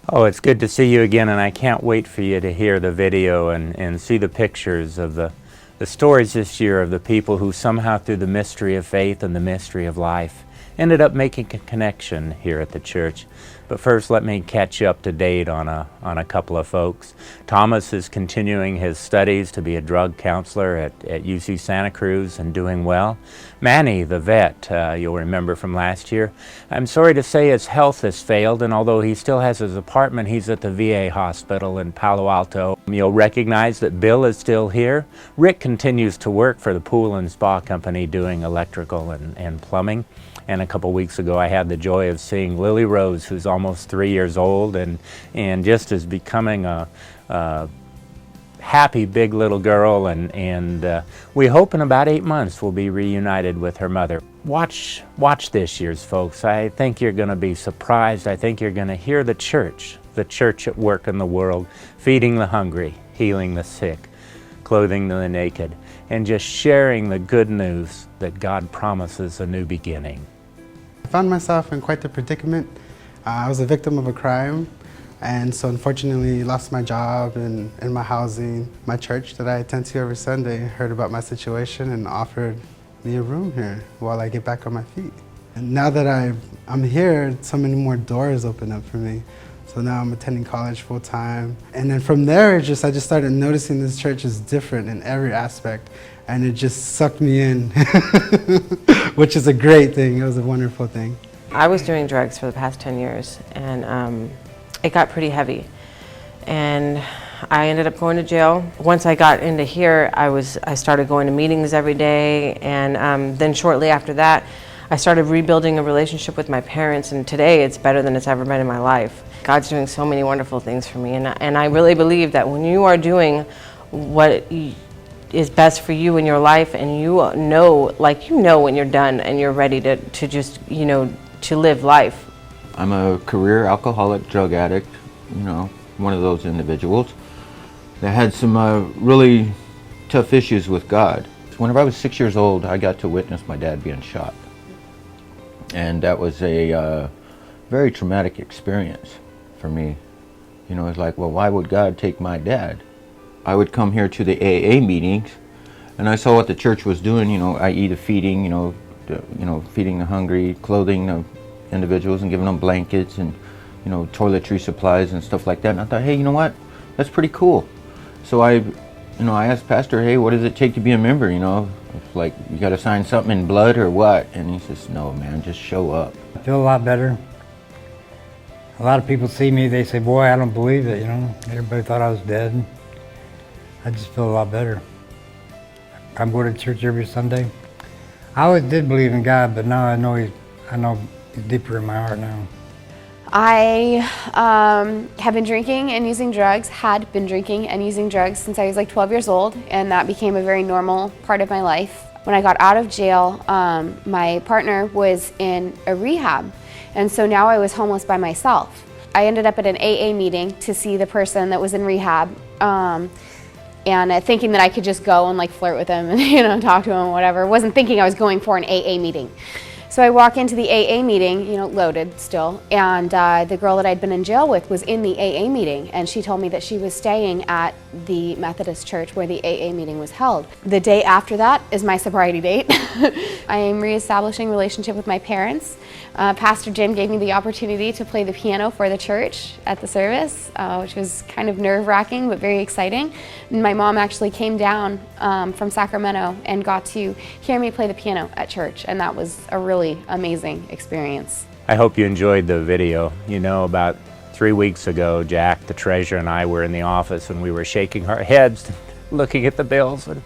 Oh, it's good to see you again, and I can't wait for you to hear the video and see the pictures of the stories this year of the people who somehow through the mystery of faith and the mystery of life ended up making a connection here at the church. But first, let me catch you up to date on a couple of folks. Thomas is continuing his studies to be a drug counselor at UC Santa Cruz and doing well. Manny, the vet, you'll remember from last year, I'm sorry to say his health has failed, and although he still has his apartment, he's at the VA hospital in Palo Alto. You'll recognize that Bill is still here. Rick continues to work for the pool and spa company doing electrical and plumbing. And a couple weeks ago I had the joy of seeing Lily Rose, who's almost 3 years old and just is becoming a happy big little girl, and we hope in about 8 months we'll be reunited with her mother. Watch this year's, folks. I think you're going to be surprised. I think you're going to hear the church at work in the world, feeding the hungry, healing the sick, clothing the naked, and just sharing the good news that God promises a new beginning. I found myself in quite the predicament. I was a victim of a crime, and so unfortunately lost my job and my housing. My church that I attend to every Sunday heard about my situation and offered me a room here while I get back on my feet. And now that I'm here, so many more doors open up for me. So now I'm attending college full time. And then from there, I just started noticing this church is different in every aspect, and it just sucked me in, which is a great thing. It was a wonderful thing. I was doing drugs for the past 10 years, and it got pretty heavy. And I ended up going to jail. Once I got into here, I started going to meetings every day, and then shortly after that, I started rebuilding a relationship with my parents, and today it's better than it's ever been in my life. God's doing so many wonderful things for me, and I really believe that when you are doing what is best for you in your life, and you know when you're done and you're ready to just, to live life. I'm a career alcoholic, drug addict, one of those individuals that had some really tough issues with God. Whenever I was 6 years old, I got to witness my dad being shot. And that was a very traumatic experience for me. It's like, well, why would God take my dad? I would come here to the AA meetings, and I saw what the church was doing, i.e. the feeding, feeding the hungry, clothing the individuals and giving them blankets and, toiletry supplies and stuff like that. And I thought, hey, you know what? That's pretty cool. So I asked Pastor, hey, what does it take to be a member? It's like, you got to sign something in blood or what? And he says, no, man, just show up. I feel a lot better. A lot of people see me, they say, boy, I don't believe it, Everybody thought I was dead. I just feel a lot better. I'm going to church every Sunday. I always did believe in God, but now I know He's deeper in my heart now. I have been drinking and using drugs, had been drinking and using drugs since I was like 12 years old, and that became a very normal part of my life. When I got out of jail, my partner was in a rehab, and so now I was homeless by myself. I ended up at an AA meeting to see the person that was in rehab, and thinking that I could just go and flirt with him and talk to him and whatever. Wasn't thinking I was going for an AA meeting. So I walk into the AA meeting, loaded still, and the girl that I'd been in jail with was in the AA meeting, and she told me that she was staying at the Methodist church where the AA meeting was held. The day after that is my sobriety date. I am reestablishing a relationship with my parents. Pastor Jim gave me the opportunity to play the piano for the church at the service, which was kind of nerve-wracking but very exciting. And my mom actually came down from Sacramento and got to hear me play the piano at church, and that was a really amazing experience. I hope you enjoyed the video. About 3 weeks ago, Jack, the treasurer, and I were in the office, and we were shaking our heads, looking at the bills, and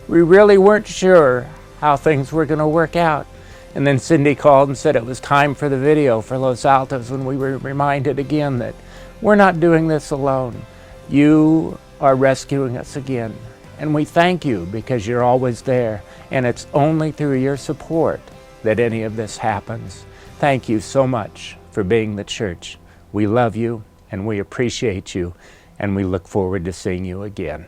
we really weren't sure how things were going to work out. And then Cindy called and said it was time for the video for Los Altos, and we were reminded again that we're not doing this alone. You are rescuing us again, and we thank you because you're always there, and it's only through your support that any of this happens. Thank you so much for being the church. We love you, and we appreciate you, and we look forward to seeing you again.